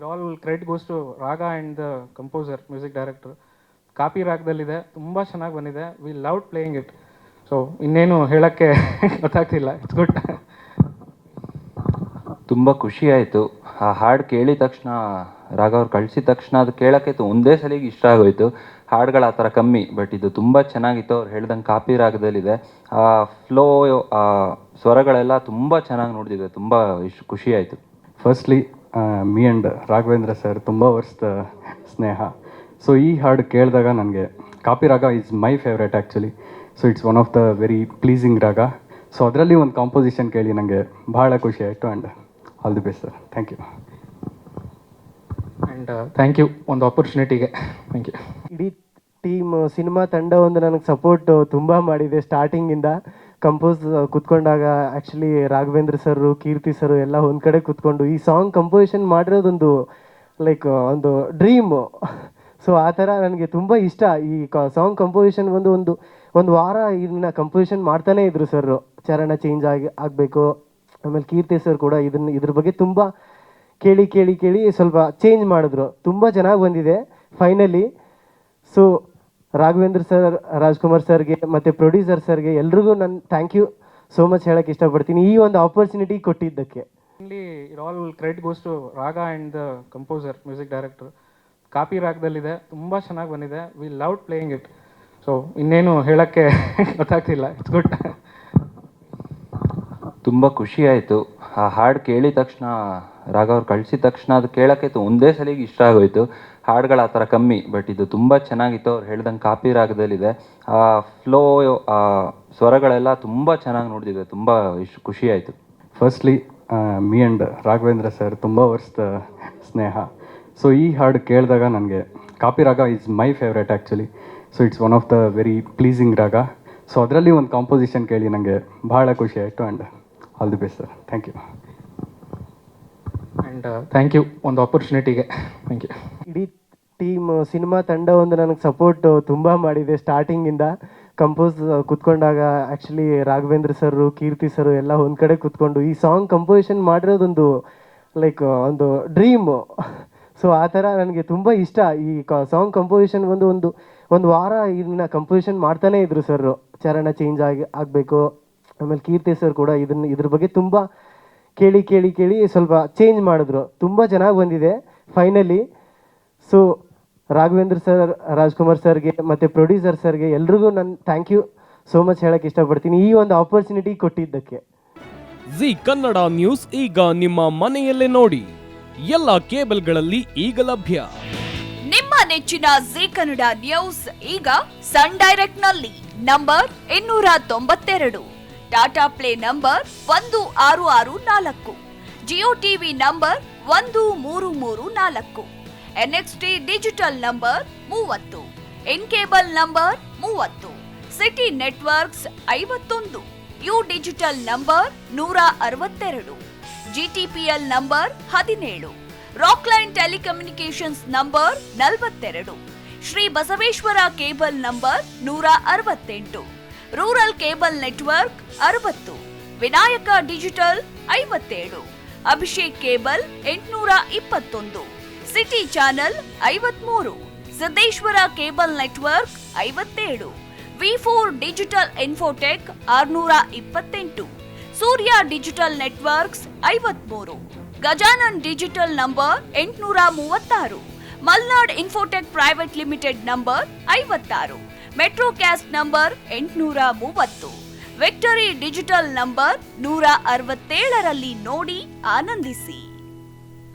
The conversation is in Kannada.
It all credit goes to raga and the composer, music director. Kaapi ರಾಗದಲ್ಲಿದೆ, ತುಂಬ ಚೆನ್ನಾಗಿ ಬಂದಿದೆ. We loved playing it. So ಇನ್ನೇನು ಹೇಳೋಕ್ಕೆ ಗೊತ್ತಾಗ್ತಿಲ್ಲ. It's good. ತುಂಬ ಖುಷಿ ಆಯಿತು. ಆ ಹಾಡು ಕೇಳಿದ ತಕ್ಷಣ, ರಾಗ ಅವ್ರು ಕಳಿಸಿದ ತಕ್ಷಣ ಅದು ಕೇಳೋಕ್ಕೆ ಒಂದೇ ಸಲಿಗೆ ಇಷ್ಟ ಆಗೋಯ್ತು. ಹಾಡುಗಳು ಆ ಥರ ಕಮ್ಮಿ, ಬಟ್ ಇದು ತುಂಬ ಚೆನ್ನಾಗಿತ್ತು. ಅವ್ರು ಹೇಳ್ದಂಗೆ ಕಾಪಿ ರಾಗದಲ್ಲಿದೆ. ಆ ಫ್ಲೋ, ಆ ಸ್ವರಗಳೆಲ್ಲ ತುಂಬ ಚೆನ್ನಾಗಿ ನೋಡ್ತಿದೆ. ತುಂಬ ಖುಷಿ ಆಯಿತು. Firstly me and Raghavendra sir ತುಂಬ ವರ್ಷದ ಸ್ನೇಹ. ಸೊ ಈ ಹಾಡು ಕೇಳಿದಾಗ ನನಗೆ Kaapi raga is my favourite actually. So it's one of the very pleasing raga. So ಅದರಲ್ಲಿ ಒಂದು ಕಾಂಪೋಸಿಷನ್ ಕೇಳಿ ನನಗೆ ಭಾಳ ಖುಷಿ ಆಯಿತು. And all the best sir. Thank you. And thank you ಒಂದು ಆಪರ್ಚುನಿಟಿಗೆ. Thank you. ಇಡೀ ಟೀಮ್, ಸಿನಿಮಾ ತಂಡ ಒಂದು ನನಗೆ ಸಪೋರ್ಟ್ ತುಂಬ ಮಾಡಿದೆ ಸ್ಟಾರ್ಟಿಂಗಿಂದ. ಕಂಪೋಸ್ ಕೂತ್ಕೊಂಡಾಗ actually Raghavendra sir, Keerthi sir ಎಲ್ಲ ಒಂದು ಕಡೆ ಕೂತ್ಕೊಂಡು ಈ ಸಾಂಗ್ ಕಂಪೋಸಿಷನ್ ಮಾಡಿರೋದೊಂದು ಲೈಕ್ ಒಂದು ಡ್ರೀಮು. ಸೊ ಆ ಥರ ನನಗೆ ತುಂಬ ಇಷ್ಟ. ಈ ಸಾಂಗ್ ಕಂಪೋಸಿಷನ್ ಒಂದು ವಾರ ಇದನ್ನ ಕಂಪೋಸಿಷನ್ ಮಾಡ್ತಾನೇ ಇದ್ರು ಸರ್. ಚರಣ ಚೇಂಜ್ ಆಗಬೇಕು. ಆಮೇಲೆ ಕೀರ್ತಿ ಸರ್ ಕೂಡ ಇದ್ರ ಬಗ್ಗೆ ತುಂಬ ಕೇಳಿ ಸ್ವಲ್ಪ ಚೇಂಜ್ ಮಾಡಿದ್ರು. ತುಂಬ ಚೆನ್ನಾಗಿ ಬಂದಿದೆ finally. So Raghavendra sir, Rajkumar ಸರ್ಗೆ ಮತ್ತು ಪ್ರೊಡ್ಯೂಸರ್ ಸರ್ಗೆ ಎಲ್ರಿಗೂ ನಾನು ಥ್ಯಾಂಕ್ ಯು ಸೋ ಮಚ್ ಹೇಳೋಕ್ಕೆ ಇಷ್ಟಪಡ್ತೀನಿ ಈ ಒಂದು ಆಪರ್ಚುನಿಟಿ ಕೊಟ್ಟಿದ್ದಕ್ಕೆ. It all credit goes to raga and the composer, music director. Kaapi ರಾಗದಲ್ಲಿದೆ, ತುಂಬ ಚೆನ್ನಾಗಿ ಬಂದಿದೆ. We loved playing it. So ಇನ್ನೇನು ಹೇಳೋಕ್ಕೆ ಗೊತ್ತಾಗ್ತಿಲ್ಲ. It's good. ತುಂಬ ಖುಷಿ ಆಯಿತು. ಆ ಹಾಡು ಕೇಳಿದ ತಕ್ಷಣ, ರಾಗ ಅವ್ರು ಕಳಿಸಿದ ತಕ್ಷಣ ಅದು ಕೇಳೋಕ್ಕೆ ಒಂದೇ ಸಲಿಗೆ ಇಷ್ಟ ಆಗೋಯ್ತು. ಹಾಡುಗಳು ಆ ಥರ ಕಮ್ಮಿ, ಬಟ್ ಇದು ತುಂಬ ಚೆನ್ನಾಗಿತ್ತು. ಅವ್ರು ಹೇಳ್ದಂಗೆ ಕಾಪಿ ರಾಗದಲ್ಲಿದೆ. ಆ ಫ್ಲೋ, ಆ ಸ್ವರಗಳೆಲ್ಲ ತುಂಬ ಚೆನ್ನಾಗಿ ನೋಡ್ತಿದೆ. ತುಂಬ ಖುಷಿ ಆಯಿತು. Firstly me and Raghavendra sir ತುಂಬ ವರ್ಷದ ಸ್ನೇಹ. ಸೊ ಈ ಹಾಡು ಕೇಳಿದಾಗ ನನಗೆ Kaapi raga is my favourite actually. So it's one of the very pleasing raga. So ಅದರಲ್ಲಿ ಒಂದು ಕಾಂಪೋಸಿಷನ್ ಕೇಳಿ ನನಗೆ ಭಾಳ ಖುಷಿ ಆಯಿತು. And all the best sir. Thank you. And thank you ಒಂದು ಆಪರ್ಚುನಿಟಿಗೆ. Thank you. ಇಡೀ ಟೀಮ್, ಸಿನಿಮಾ ತಂಡ ಒಂದು ನನಗೆ ಸಪೋರ್ಟ್ ತುಂಬ ಮಾಡಿದೆ ಸ್ಟಾರ್ಟಿಂಗಿಂದ. ಕಂಪೋಸ್ ಕೂತ್ಕೊಂಡಾಗ actually Raghavendra sir, Keerthi sir ಎಲ್ಲ ಒಂದು ಕಡೆ ಕೂತ್ಕೊಂಡು ಈ ಸಾಂಗ್ ಕಂಪೋಸಿಷನ್ ಮಾಡಿರೋದೊಂದು ಲೈಕ್ ಒಂದು ಡ್ರೀಮು. ಸೊ ಆ ಥರ ನನಗೆ ತುಂಬ ಇಷ್ಟ. ಈ ಸಾಂಗ್ ಕಂಪೋಸಿಷನ್ ಒಂದು ವಾರ ಇದನ್ನ ಕಂಪೋಸಿಷನ್ ಮಾಡ್ತಾನೇ ಇದ್ರು ಸರ್. ಚರಣ ಚೇಂಜ್ ಆಗಬೇಕು. ಆಮೇಲೆ ಕೀರ್ತಿ ಸರ್ ಕೂಡ ಇದ್ರ ಬಗ್ಗೆ ತುಂಬ ಕೇಳಿ ಸ್ವಲ್ಪ ಚೇಂಜ್ ಮಾಡಿದ್ರು. ತುಂಬ ಚೆನ್ನಾಗಿ ಬಂದಿದೆ finally. So Raghavendra sir, Rajkumar ಸರ್ಗೆ ಮತ್ತು ಪ್ರೊಡ್ಯೂಸರ್ ಸರ್ಗೆ ಎಲ್ರಿಗೂ ನಾನು ಥ್ಯಾಂಕ್ ಯು ಸೋ ಮಚ್ ಹೇಳೋಕ್ಕೆ ಇಷ್ಟಪಡ್ತೀನಿ ಈ ಒಂದು ಆಪರ್ಚುನಿಟಿ ಕೊಟ್ಟಿದ್ದಕ್ಕೆ. ಜಿ ಕನ್ನಡ ನ್ಯೂಸ್ ಈಗ ನಿಮ್ಮ ಮನೆಯಲ್ಲೇ ನೋಡಿ. ಎಲ್ಲ ಕೇಬಲ್ಗಳಲ್ಲಿ ಈಗ ಲಭ್ಯ. ನಿಮ್ಮ ನೆಚ್ಚಿನ ಜಿ ಕನ್ನಡ ನ್ಯೂಸ್ ಈಗ ಸನ್ ಡೈರೆಕ್ಟ್ ನಲ್ಲಿ number 292, Tata play number 1664, Jio TV number 1334, NXT digital number 30, in cable number 30, city networks 51, U digital number 162, GTPL number 17, Rockline telecommunications number 42, Shri Basaveshwara cable number 168, rural cable network 60, Vinayaka digital 57, Abhishek cable 821, city channel 53, Siddeshwara cable network 57, V4 digital Infotech 628, Surya digital networks 53, Gajanan digital number 836, Malnad Infotech private limited number 56, Metrocast number 830, Victory digital number 167ರಲ್ಲಿ ನೋಡಿ ಆನಂದಿಸಿ.